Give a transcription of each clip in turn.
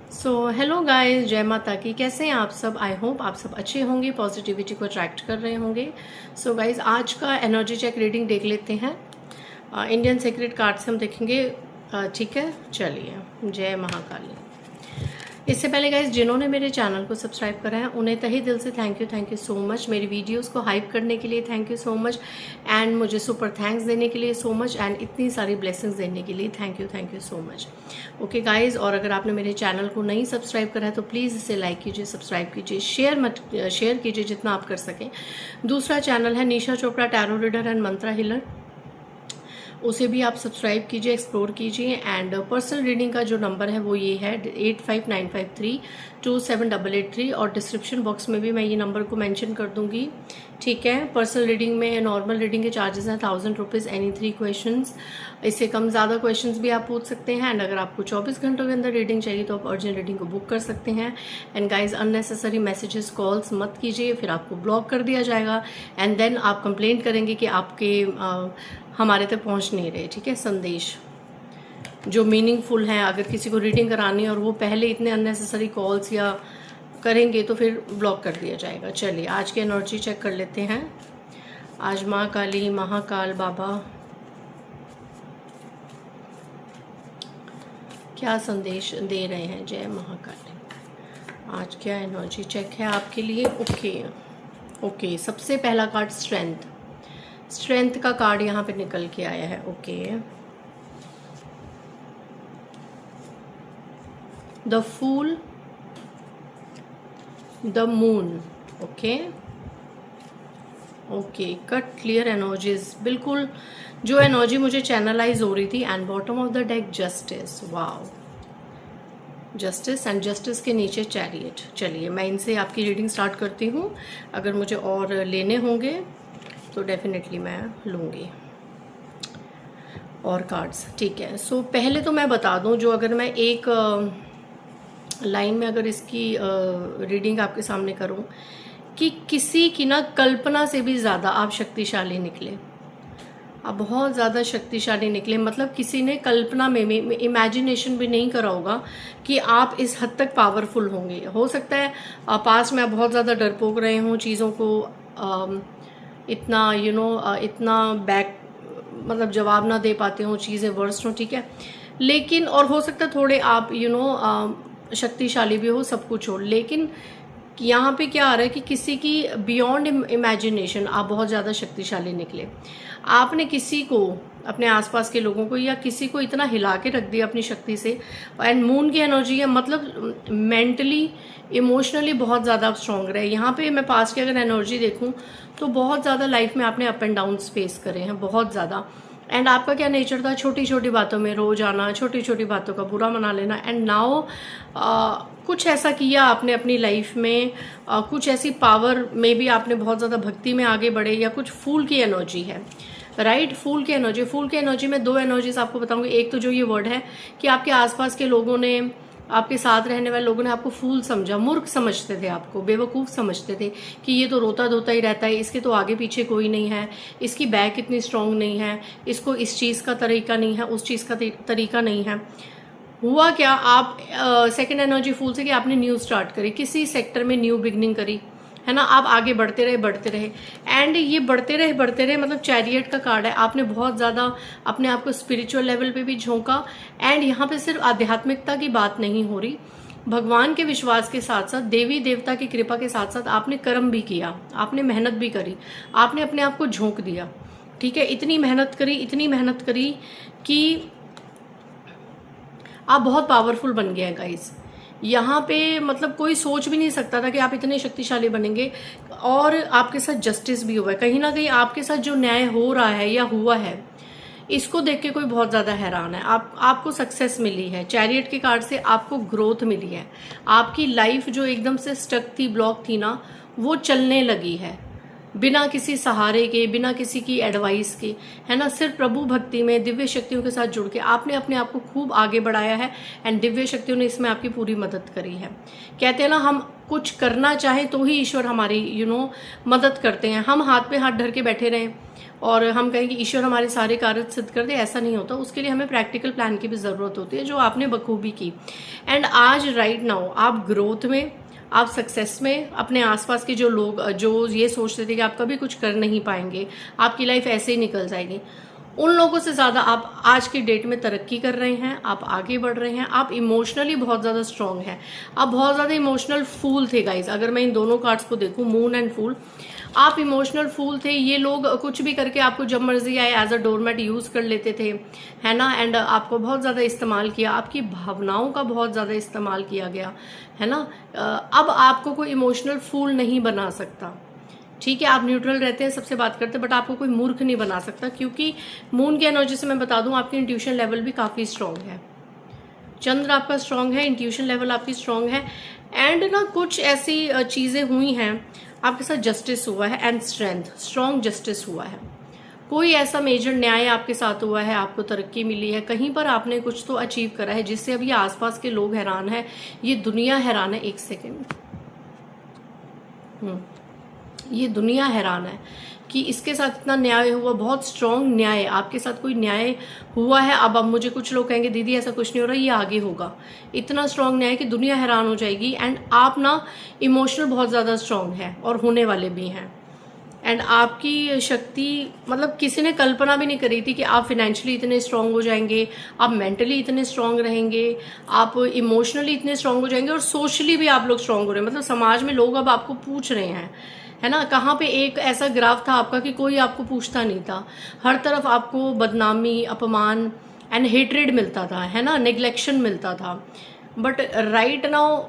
Hello guys, जय माता की। कैसे हैं आप सब? आई होप आप सब अच्छे होंगे, पॉजिटिविटी को अट्रैक्ट कर रहे होंगे। गाइस, आज का एनर्जी चेक रीडिंग देख लेते हैं। इंडियन सीक्रेट कार्ड से हम देखेंगे। ठीक है, चलिए। जय महाकाली। इससे पहले गाइज, जिन्होंने मेरे चैनल को सब्सक्राइब करा है उन्हें तहे दिल से थैंक यू सो मच। मेरी वीडियोस को हाइप करने के लिए thank you so much, and मुझे सुपर थैंक्स देने के लिए सो मच, एंड इतनी सारी ब्लेसिंग्स देने के लिए thank you so much. Okay guys, और अगर आपने मेरे चैनल को नहीं सब्सक्राइब करा है तो प्लीज़ इसे लाइक कीजिए, सब्सक्राइब कीजिए, शेयर कीजिए जितना आप कर सकें। दूसरा चैनल है Nisha Chopra tarot reader and mantra healer, उसे भी आप सब्सक्राइब कीजिए, एक्सप्लोर कीजिए। एंड पर्सनल रीडिंग का जो नंबर है वो ये है 8595327883, और डिस्क्रिप्शन बॉक्स में भी मैं ये नंबर को मेंशन कर दूंगी। ठीक है। पर्सनल रीडिंग में नॉर्मल रीडिंग के चार्जेस हैं 1000 रुपीज़, एनी 3 क्वेश्चंस। इससे कम ज़्यादा क्वेश्चंस भी आप पूछ सकते हैं। एंड अगर आपको 24 घंटों के अंदर रीडिंग चाहिए तो आप अर्जेंट रीडिंग को बुक कर सकते हैं। And guys, unnecessary messages calls मत कीजिए, फिर आपको ब्लॉक कर दिया जाएगा एंड देन आप कंप्लेंट करेंगे कि आपके हमारे तक पहुंच नहीं रहे। ठीक है, संदेश जो मीनिंगफुल हैं, अगर किसी को रीडिंग करानी है और वो पहले इतने अननेसेसरी कॉल्स या करेंगे तो फिर ब्लॉक कर दिया जाएगा। चलिए, आज की एनर्जी चेक कर लेते हैं। आज माँ काली, महाकाल बाबा क्या संदेश दे रहे हैं? जय महाकाली। आज क्या एनर्जी चेक है आपके लिए? ओके, सबसे पहला कार्ड स्ट्रेंथ का कार्ड यहाँ पे निकल के आया है। Okay, the fool, the moon. Okay, cut clear energies, बिल्कुल जो एनर्जी मुझे चैनलाइज हो रही थी। And bottom of the deck justice. Wow, justice, and justice के नीचे चैरियट। चलिए, मैं इनसे आपकी रीडिंग स्टार्ट करती हूँ। अगर मुझे और लेने होंगे तो डेफिनेटली मैं लूँगी और कार्ड्स। ठीक है। पहले तो मैं बता दूं, जो अगर मैं एक लाइन में अगर इसकी रीडिंग आपके सामने करूं कि किसी की ना कल्पना से भी ज़्यादा आप शक्तिशाली निकले, आप बहुत ज़्यादा शक्तिशाली निकले। मतलब किसी ने कल्पना में इमेजिनेशन भी नहीं करा होगा कि आप इस हद तक पावरफुल होंगे। हो सकता है पास में आप बहुत ज़्यादा डरपोक रहे हों, चीज़ों को इतना इतना बैक मतलब जवाब ना दे पाते हो, चीज़ें वर्स्ट हो। ठीक है, लेकिन और हो सकता है थोड़े आप शक्तिशाली भी हो, सब कुछ हो, लेकिन यहाँ पे क्या आ रहा है कि किसी की बियॉन्ड इमेजिनेशन आप बहुत ज़्यादा शक्तिशाली निकले। आपने किसी को, अपने आसपास के लोगों को या किसी को इतना हिला के रख दिया अपनी शक्ति से। एंड मून की एनर्जी है, मतलब मेंटली इमोशनली बहुत ज़्यादा आप स्ट्रॉन्ग रहे। यहाँ पे मैं पास्ट की अगर एनर्जी देखूँ तो बहुत ज़्यादा लाइफ में आपने अप एंड डाउन्स फेस करे हैं, बहुत ज़्यादा। एंड आपका क्या नेचर था? छोटी छोटी बातों में रो जाना, छोटी छोटी बातों का बुरा मना लेना। एंड नाउ कुछ ऐसा किया आपने अपनी लाइफ में, कुछ ऐसी पावर में भी आपने बहुत ज़्यादा भक्ति में आगे बढ़े, या कुछ फूल की एनर्जी है, राइट? फूल की एनर्जी में 2 एनर्जीज आपको बताऊंगी। एक तो जो ये वर्ड है कि आपके आसपास के लोगों ने, आपके साथ रहने वाले लोगों ने आपको फूल समझा, मूर्ख समझते थे, आपको बेवकूफ़ समझते थे कि ये तो रोता धोता ही रहता है, इसके तो आगे पीछे कोई नहीं है, इसकी बैक इतनी स्ट्रांग नहीं है, इसको इस चीज़ का तरीका नहीं है, उस चीज़ का तरीका नहीं है। हुआ क्या? आप सेकंड एनर्जी फूल से कि आपने न्यू स्टार्ट करी, किसी सेक्टर में न्यू बिगनिंग करी, है ना? आप आगे बढ़ते रहे। एंड ये बढ़ते रहे मतलब चैरियट का कार्ड है। आपने बहुत ज़्यादा अपने आप को स्पिरिचुअल लेवल पे भी झोंका। एंड यहाँ पे सिर्फ आध्यात्मिकता की बात नहीं हो रही, भगवान के विश्वास के साथ साथ, देवी देवता की कृपा के साथ साथ आपने कर्म भी किया, आपने मेहनत भी करी, आपने अपने आप को झोंक दिया। ठीक है, इतनी मेहनत करी कि आप बहुत पावरफुल बन गए हैं गाइस। यहाँ पे मतलब कोई सोच भी नहीं सकता था कि आप इतने शक्तिशाली बनेंगे। और आपके साथ जस्टिस भी हुआ है, कहीं ना कहीं आपके साथ जो न्याय हो रहा है या हुआ है, इसको देख के कोई बहुत ज़्यादा हैरान है। आपको सक्सेस मिली है। चैरियट के कार्ड से आपको ग्रोथ मिली है। आपकी लाइफ जो एकदम से स्टक थी, ब्लॉक थी ना, वो चलने लगी है। बिना किसी सहारे के, बिना किसी की एडवाइस के, है ना, सिर्फ प्रभु भक्ति में दिव्य शक्तियों के साथ जुड़ के आपने अपने आप को खूब आगे बढ़ाया है एंड दिव्य शक्तियों ने इसमें आपकी पूरी मदद करी है। कहते हैं ना, हम कुछ करना चाहें तो ही ईश्वर हमारी मदद करते हैं। हम हाथ पे हाथ धर के बैठे रहें और हम कहें कि ईश्वर हमारे सारे कार्य सिद्ध कर दे, ऐसा नहीं होता। उसके लिए हमें प्रैक्टिकल प्लान की भी ज़रूरत होती है, जो आपने बखूबी की। एंड आज राइट नाउ आप ग्रोथ में, आप सक्सेस में, अपने आसपास के जो लोग जो ये सोचते थे कि आप कभी कुछ कर नहीं पाएंगे, आपकी लाइफ ऐसे ही निकल जाएगी, उन लोगों से ज़्यादा आप आज की डेट में तरक्की कर रहे हैं, आप आगे बढ़ रहे हैं। आप इमोशनली बहुत ज़्यादा स्ट्रांग हैं, आप बहुत ज़्यादा इमोशनल फूल थे गाइज। अगर मैं इन दोनों कार्ड्स को देखूं, मून एंड फूल, आप इमोशनल फूल थे। ये लोग कुछ भी करके आपको जब मर्जी आए एज अ डोरमेट यूज़ कर लेते थे, है ना, एंड आपको बहुत ज़्यादा इस्तेमाल किया, आपकी भावनाओं का बहुत ज़्यादा इस्तेमाल किया गया, है ना। अब आपको कोई इमोशनल फूल नहीं बना सकता, ठीक है। आप न्यूट्रल रहते हैं, सबसे बात करते हैं, बट आपको कोई मूर्ख नहीं बना सकता, क्योंकि मून की एनर्जी से मैं बता दूं आपकी इंट्यूशन लेवल भी काफ़ी स्ट्रांग है। चंद्र आपका स्ट्रांग है, इंट्यूशन लेवल आपकी स्ट्रांग है। एंड ना कुछ ऐसी चीज़ें हुई हैं आपके साथ, जस्टिस हुआ है एंड स्ट्रेंथ, स्ट्रांग जस्टिस हुआ है। कोई ऐसा मेजर न्याय आपके साथ हुआ है, आपको तरक्की मिली है, कहीं पर आपने कुछ तो अचीव करा है जिससे अभी आसपास के लोग हैरान है, ये दुनिया हैरान है। एक सेकेंड, ये दुनिया हैरान है कि इसके साथ इतना न्याय हुआ, बहुत स्ट्रांग न्याय, आपके साथ कोई न्याय हुआ है। अब मुझे कुछ लोग कहेंगे दीदी ऐसा कुछ नहीं हो रहा, ये आगे होगा। इतना स्ट्रांग न्याय कि दुनिया हैरान हो जाएगी। एंड आप ना इमोशनल बहुत ज़्यादा स्ट्रांग है और होने वाले भी हैं। एंड आपकी शक्ति, मतलब किसी ने कल्पना भी नहीं करी थी कि आप फाइनेंशियली इतने स्ट्रांग हो जाएंगे, आप मेंटली इतने स्ट्रांग रहेंगे, आप इमोशनली इतने स्ट्रांग हो जाएंगे और सोशली भी आप लोग स्ट्रांग हो रहे हैं। मतलब समाज में लोग अब आपको पूछ रहे हैं, है ना। कहाँ पे एक ऐसा ग्राफ था आपका कि कोई आपको पूछता नहीं था, हर तरफ आपको बदनामी, अपमान एंड हेट्रेड मिलता था, है ना, नेग्लेक्शन मिलता था। बट राइट नाउ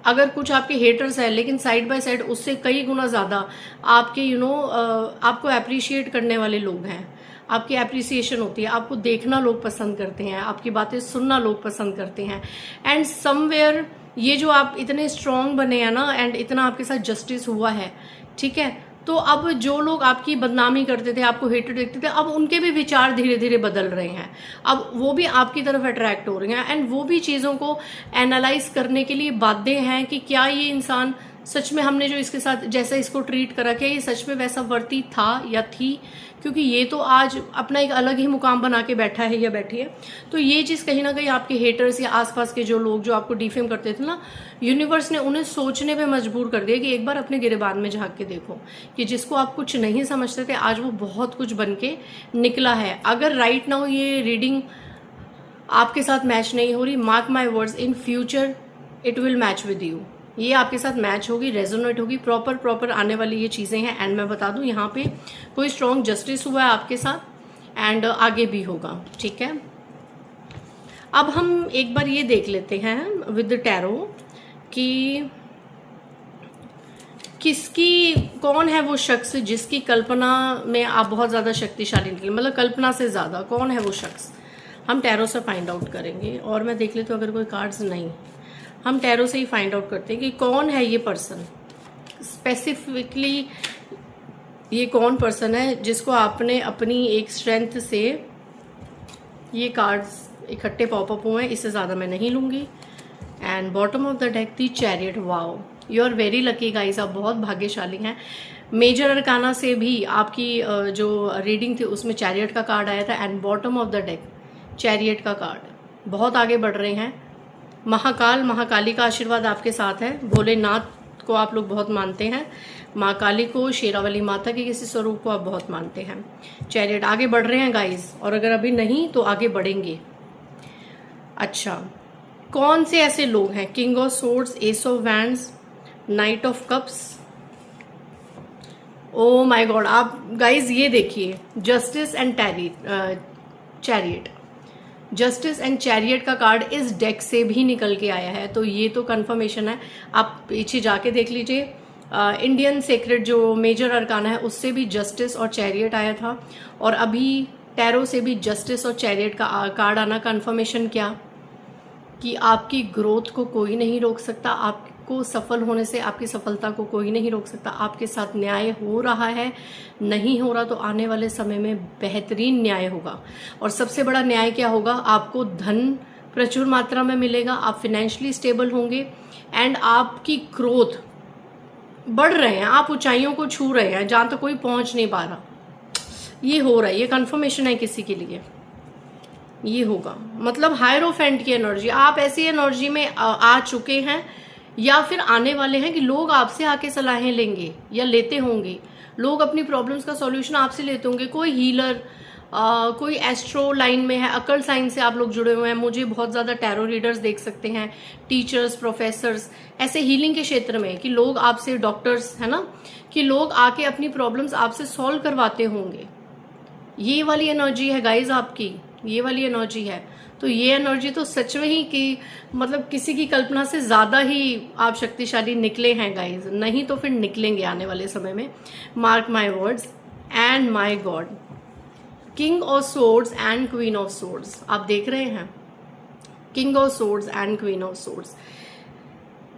अगर कुछ आपके हेटर्स हैं, लेकिन साइड बाय साइड उससे कई गुना ज़्यादा आपके आपको अप्रिशिएट करने वाले लोग हैं, आपकी अप्रिसिएशन होती है, आपको देखना लोग पसंद करते हैं, आपकी बातें सुनना लोग पसंद करते हैं। एंड समवेयर ये जो आप इतने स्ट्रांग बने हैं ना, एंड इतना आपके साथ जस्टिस हुआ है, ठीक है, तो अब जो लोग आपकी बदनामी करते थे, आपको हेटेड देखते थे, अब उनके भी विचार धीरे धीरे बदल रहे हैं। अब वो भी आपकी तरफ अट्रैक्ट हो रहे हैं एंड वो भी चीज़ों को एनालाइज करने के लिए बाध्य हैं कि क्या ये इंसान सच में, हमने जो इसके साथ जैसा इसको ट्रीट करा, क्या ये सच में वैसा वर्ती था या थी, क्योंकि ये तो आज अपना एक अलग ही मुकाम बना के बैठा है या बैठी है। तो ये चीज़ कहीं ना कहीं आपके हेटर्स या आसपास के जो लोग जो आपको डिफेम करते थे ना, यूनिवर्स ने उन्हें सोचने पे मजबूर कर दिया कि एक बार अपने गिरेबान में झांक के देखो कि जिसको आप कुछ नहीं समझते थे, आज वो बहुत कुछ बन के निकला है। अगर राइट नाउ ये रीडिंग आपके साथ मैच नहीं हो रही, mark my words, in future it will match with you. ये आपके साथ मैच होगी, रेजोनेट होगी, प्रॉपर आने वाली ये चीज़ें हैं। एंड मैं बता दूं यहाँ पे कोई स्ट्रॉन्ग जस्टिस हुआ है आपके साथ एंड आगे भी होगा, ठीक है। अब हम एक बार ये देख लेते हैं विद द टैरो कि कौन है वो शख्स जिसकी कल्पना में आप बहुत ज़्यादा शक्तिशाली निकले, मतलब कल्पना से ज़्यादा कौन है वो शख्स। हम टैरो से फाइंड आउट करेंगे और मैं देख लेती हूँ अगर कोई कार्ड्स नहीं, हम टैरो से ही फाइंड आउट करते हैं कि कौन है ये पर्सन, स्पेसिफिकली ये कौन पर्सन है जिसको आपने अपनी एक स्ट्रेंथ से, ये कार्ड्स इकट्ठे पॉपअप हुए हैं, इससे ज़्यादा मैं नहीं लूँगी। And bottom of the deck the chariot, wow you are very lucky guys, आप बहुत भाग्यशाली हैं। मेजर अरकाना से भी आपकी जो रीडिंग थी उसमें चैरियट का कार्ड आया था and bottom of the deck chariot का कार्ड। बहुत आगे बढ़ रहे हैं, महाकाल महाकाली का आशीर्वाद आपके साथ है। भोलेनाथ को आप लोग बहुत मानते हैं, माँ काली को, शेरावाली माता के किसी स्वरूप को आप बहुत मानते हैं। चैरियट आगे बढ़ रहे हैं गाइज, और अगर अभी नहीं तो आगे बढ़ेंगे। अच्छा, कौन से ऐसे लोग हैं, king of swords, S of wands, night of cups, oh my God. आप गाइज ये देखिए, justice and chariot, justice and chariot का कार्ड इस डेक से भी निकल के आया है, तो ये तो कंफर्मेशन है। आप पीछे जाके देख लीजिए, इंडियन सेक्रेट जो मेजर अरकाना है उससे भी जस्टिस और चैरियट आया था, और अभी टैरो से भी जस्टिस और चैरियट का कार्ड आना कंफर्मेशन क्या कि आपकी ग्रोथ को कोई नहीं रोक सकता, आप आपको सफल होने से, आपकी सफलता को कोई नहीं रोक सकता। आपके साथ न्याय हो रहा है, नहीं हो रहा तो आने वाले समय में बेहतरीन न्याय होगा। और सबसे बड़ा न्याय क्या होगा, आपको धन प्रचुर मात्रा में मिलेगा, आप फाइनेंशियली स्टेबल होंगे एंड आपकी ग्रोथ बढ़ रहे हैं, आप ऊंचाइयों को छू रहे हैं जहां तक कोई पहुंच नहीं पा रहा। ये हो रहा है, ये कंफर्मेशन है किसी के लिए, ये होगा। मतलब हायरोफेंट की एनर्जी, आप ऐसी एनर्जी में आ चुके हैं या फिर आने वाले हैं कि लोग आपसे आके सलाहें लेंगे या लेते होंगे। लोग अपनी प्रॉब्लम्स का सॉल्यूशन आपसे लेते होंगे। कोई हीलर, कोई एस्ट्रो लाइन में है, अकल साइन से आप लोग जुड़े हुए हैं। मुझे बहुत ज़्यादा टैरो रीडर्स देख सकते हैं, टीचर्स, प्रोफेसर्स, ऐसे हीलिंग के क्षेत्र में कि लोग आपसे, डॉक्टर्स है ना, कि लोग आके अपनी प्रॉब्लम्स आपसे सॉल्व करवाते होंगे। ये वाली एनर्जी है गाइज आपकी, ये वाली एनर्जी है। तो ये एनर्जी तो सच में ही कि मतलब किसी की कल्पना से ज़्यादा ही आप शक्तिशाली निकले हैं गाइज, नहीं तो फिर निकलेंगे आने वाले समय में। Mark my words and my God. King of swords and queen of swords आप देख रहे हैं, king of swords and queen of swords.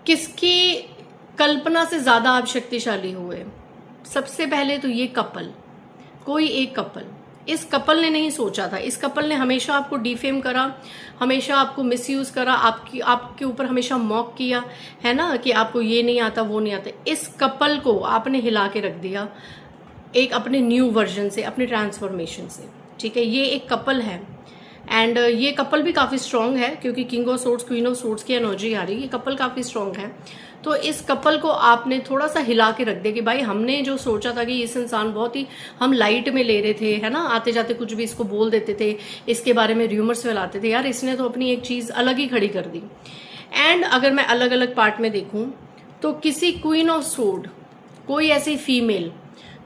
किसकी कल्पना से ज्यादा आप शक्तिशाली हुए? सबसे पहले तो ये कपल, कोई एक कपल, इस कपल ने नहीं सोचा था, इस कपल ने हमेशा आपको डिफेम करा, हमेशा आपको मिसयूज करा, आपके ऊपर हमेशा मॉक किया है ना, कि आपको ये नहीं आता, वो नहीं आता। इस कपल को आपने हिला के रख दिया एक अपने न्यू वर्जन से, अपने ट्रांसफॉर्मेशन से, ठीक है। ये एक कपल है एंड ये कपल भी काफ़ी स्ट्रांग है क्योंकि king of swords, queen of swords की एनर्जी आ रही है। ये कपल काफ़ी स्ट्रांग है। तो इस कपल को आपने थोड़ा सा हिला के रख दिया कि भाई हमने जो सोचा था कि इस इंसान बहुत ही, हम लाइट में ले रहे थे है ना, आते जाते कुछ भी इसको बोल देते थे, इसके बारे में र्यूमर्स फैलाते थे, यार इसने तो अपनी एक चीज़ अलग ही खड़ी कर दी। एंड अगर मैं अलग अलग पार्ट में देखूं तो किसी क्वीन ऑफ सोर्ड, कोई ऐसी फीमेल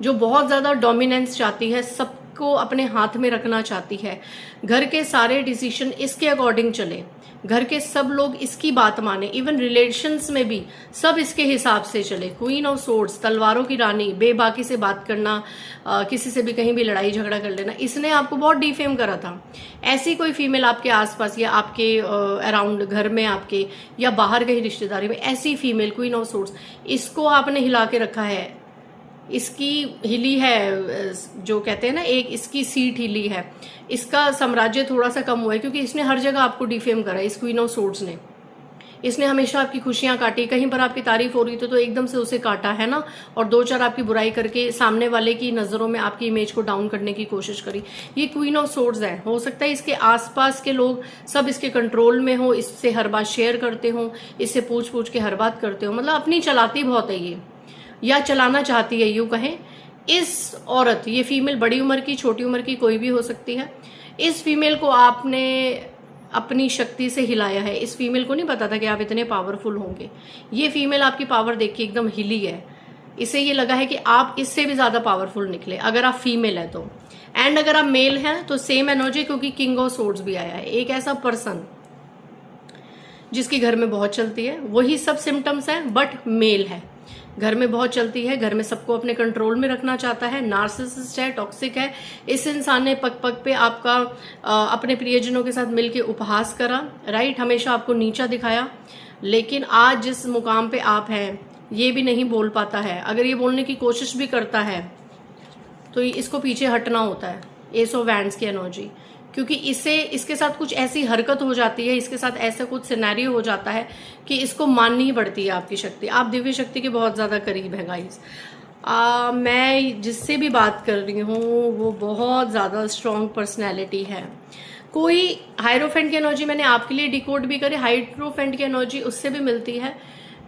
जो बहुत ज़्यादा डोमिनेंस चाहती है, सबको अपने हाथ में रखना चाहती है, घर के सारे डिसीजन इसके अकॉर्डिंग चले, घर के सब लोग इसकी बात माने, इवन रिलेशंस में भी सब इसके हिसाब से चले। क्वीन ऑफ सोर्ड्स, तलवारों की रानी, बेबाकी से बात करना, किसी से भी कहीं भी लड़ाई झगड़ा कर लेना, इसने आपको बहुत डिफेम करा था। ऐसी कोई फीमेल आपके आसपास या आपके अराउंड, घर में आपके या बाहर कहीं रिश्तेदारी में, ऐसी फीमेल क्वीन ऑफ सोर्ड्स, इसको आपने हिला के रखा है, इसकी हिली है, जो कहते हैं ना, एक इसकी सीट हिली है, इसका साम्राज्य थोड़ा सा कम हुआ है क्योंकि इसने हर जगह आपको डिफेम करा। इस क्वीन ऑफ सोर्ड्स ने, इसने हमेशा आपकी खुशियां काटी, कहीं पर आपकी तारीफ हो रही थी तो एकदम से उसे काटा है ना, और दो चार आपकी बुराई करके सामने वाले की नजरों में आपकी इमेज को डाउन करने की कोशिश करी। ये क्वीन ऑफ सोर्ड्स है। हो सकता है इसके आसपास के लोग सब इसके कंट्रोल में हो, इससे हर बात शेयर करते हो, इससे पूछ पूछ के हर बात करते हो, मतलब अपनी चलाती बहुत है ये, या चलाना चाहती है यूं कहें। इस औरत, ये फीमेल बड़ी उम्र की, छोटी उम्र की, कोई भी हो सकती है, इस फीमेल को आपने अपनी शक्ति से हिलाया है। इस फीमेल को नहीं पता था कि आप इतने पावरफुल होंगे। ये फीमेल आपकी पावर देख के एकदम हिली है, इसे ये लगा है कि आप इससे भी ज्यादा पावरफुल निकले अगर आप फीमेल है तो। एंड अगर आप मेल हैं तो सेम एनर्जी, क्योंकि किंग ऑफ सोर्ड्स भी आया है। एक ऐसा पर्सन जिसकी घर में बहुत चलती है, वही सब सिम्टम्स हैं, बट मेल है, घर में बहुत चलती है, घर में सबको अपने कंट्रोल में रखना चाहता है, नार्सिसिस्ट है, टॉक्सिक है। इस इंसान ने पग पग पे आपका अपने प्रियजनों के साथ मिलके उपहास करा, राइट, हमेशा आपको नीचा दिखाया। लेकिन आज जिस मुकाम पे आप हैं, ये भी नहीं बोल पाता है। अगर ये बोलने की कोशिश भी करता है तो इसको पीछे हटना होता है। एस ऑफ वैंड्स की एनर्जी, क्योंकि इसके साथ कुछ ऐसी हरकत हो जाती है, इसके साथ ऐसा कुछ सिनेरियो हो जाता है कि इसको माननी ही पड़ती है आपकी शक्ति। आप दिव्य शक्ति के बहुत ज़्यादा करीब है गाइस। मैं जिससे भी बात कर रही हूँ वो बहुत ज़्यादा स्ट्रॉन्ग पर्सनैलिटी है। कोई हाइरोफेंट की एनर्जी मैंने आपके लिए डिकोड भी करी, हाइड्रोफेंट की एनर्जी उससे भी मिलती है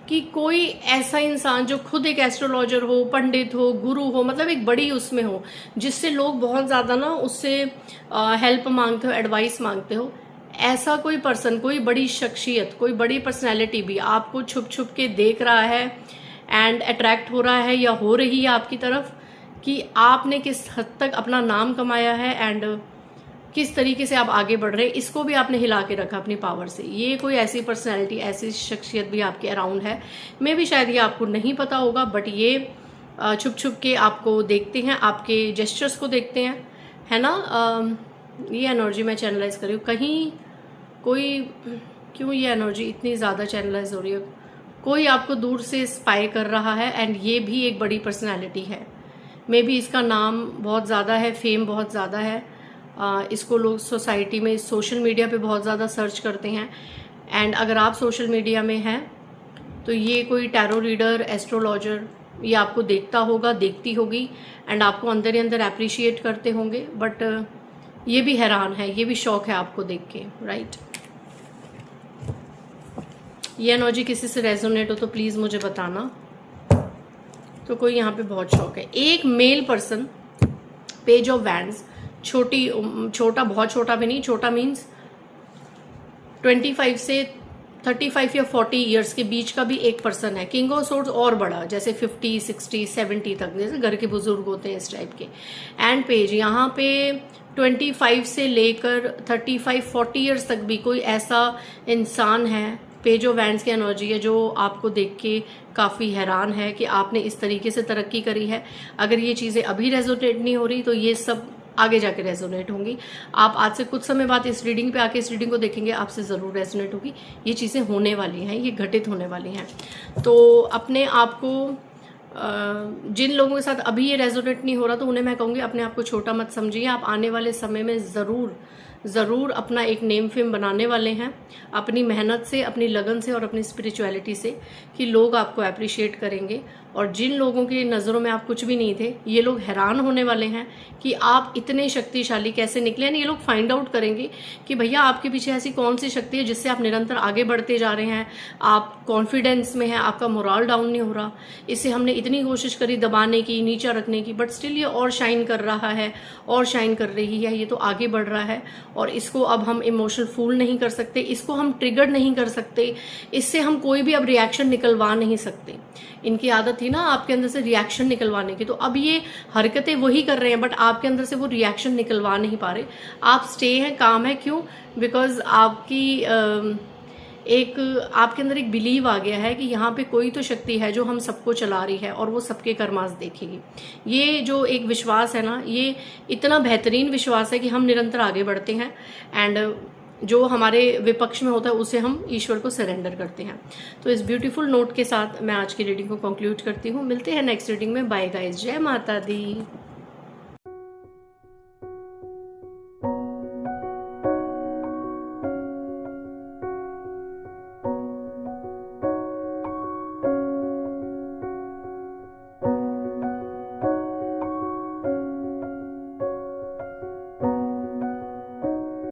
कि कोई ऐसा इंसान जो खुद एक एस्ट्रोलॉजर हो, पंडित हो, गुरु हो, मतलब एक बड़ी उसमें हो, जिससे लोग बहुत ज्यादा ना उससे हेल्प मांगते हो, एडवाइस मांगते हो। ऐसा कोई पर्सन, कोई बड़ी शख्सियत, कोई बड़ी पर्सनैलिटी भी आपको छुप छुप के देख रहा है एंड अट्रैक्ट हो रहा है या हो रही है आपकी तरफ, कि आपने किस हद तक अपना नाम कमाया है एंड किस तरीके से आप आगे बढ़ रहे हैं, इसको भी आपने हिला के रखा अपनी पावर से। ये कोई ऐसी पर्सनैलिटी, ऐसी शख्सियत भी आपके अराउंड है। मे भी शायद ये आपको नहीं पता होगा, बट ये छुप छुप के आपको देखते हैं, आपके जेस्चर्स को देखते हैं, है ना। ये एनर्जी मैं चैनलाइज कर रही हूँ। कहीं कोई, क्यों ये एनर्जी इतनी ज़्यादा चैनलाइज हो रही है? कोई आपको दूर से स्पाई कर रहा है, एंड ये भी एक बड़ी पर्सनैलिटी है। मे बी इसका नाम बहुत ज़्यादा है, फेम बहुत ज़्यादा है, इसको लोग सोसाइटी में, सोशल मीडिया पे बहुत ज़्यादा सर्च करते हैं। एंड अगर आप सोशल मीडिया में हैं तो ये कोई टैरो रीडर, एस्ट्रोलॉजर, ये आपको देखता होगा, देखती होगी, एंड आपको अंदर ही अंदर अप्रिशिएट करते होंगे, बट ये भी हैरान है, ये भी शौक है आपको देख के, राइट। ये एनर्जी किसी से रेजोनेट हो तो प्लीज़ मुझे बताना। तो कोई यहाँ पे बहुत शौक है। एक male person, page of wands, छोटा, बहुत छोटा भी नहीं, छोटा मीन्स 25 से 35 या 40 इयर्स के बीच का भी एक पर्सन है। किंग ऑफ सोर्ड्स और बड़ा, जैसे 50, 60, 70 तक, जैसे घर के बुजुर्ग होते हैं इस टाइप के। एंड पेज यहाँ पे 25 से लेकर 35, 40 इयर्स तक भी कोई ऐसा इंसान है, पेज ऑफ वैंड्स की एनर्जी है, जो आपको देख के काफ़ी हैरान है कि आपने इस तरीके से तरक्की करी है। अगर ये चीज़ें अभी रेजोनेट नहीं हो रही तो ये सब आगे जाके रेजोनेट होंगी। आप आज से कुछ समय बाद इस रीडिंग पे आके इस रीडिंग को देखेंगे, आपसे ज़रूर रेजोनेट होगी। ये चीज़ें होने वाली हैं, ये घटित होने वाली हैं। तो अपने आप को, जिन लोगों के साथ अभी ये रेजोनेट नहीं हो रहा तो उन्हें मैं कहूँगी अपने आप को छोटा मत समझिए। आप आने वाले समय में ज़रूर अपना एक नेम फेम बनाने वाले हैं, अपनी मेहनत से, अपनी लगन से और अपनी स्पिरिचुअलिटी से, कि लोग आपको अप्रिशिएट करेंगे। और जिन लोगों की नज़रों में आप कुछ भी नहीं थे, ये लोग हैरान होने वाले हैं कि आप इतने शक्तिशाली कैसे निकले। यानी ये लोग फाइंड आउट करेंगे कि भैया आपके पीछे ऐसी कौन सी शक्ति है जिससे आप निरंतर आगे बढ़ते जा रहे हैं, आप कॉन्फिडेंस में हैं, आपका मोरल डाउन नहीं हो रहा। इसे हमने इतनी कोशिश करी दबाने की, नीचा रखने की, बट स्टिल ये और शाइन कर रहा है, और शाइन कर रही है। ये तो आगे बढ़ रहा है और इसको अब हम इमोशनल फूल नहीं कर सकते, इसको हम ट्रिगर नहीं कर सकते, इससे हम कोई भी अब रिएक्शन निकलवा नहीं सकते। इनकी आदत थी ना आपके अंदर से रिएक्शन निकलवाने की, तो अब ये हरकतें वही कर रहे हैं, बट आपके अंदर से वो रिएक्शन निकलवा नहीं पा रहे। आप स्टे हैं, काम है। क्यों? बिकॉज आपकी आपके अंदर एक बिलीव आ गया है कि यहाँ पे कोई तो शक्ति है जो हम सबको चला रही है और वो सबके कर्मास देखेगी। ये जो एक विश्वास है ना, ये इतना बेहतरीन विश्वास है कि हम निरंतर आगे बढ़ते हैं, एंड जो हमारे विपक्ष में होता है उसे हम ईश्वर को सरेंडर करते हैं। तो इस ब्यूटीफुल नोट के साथ मैं आज की रीडिंग को कंक्लूड करती हूँ। मिलते हैं नेक्स्ट रीडिंग में। बाय गाइस, जय माता दी।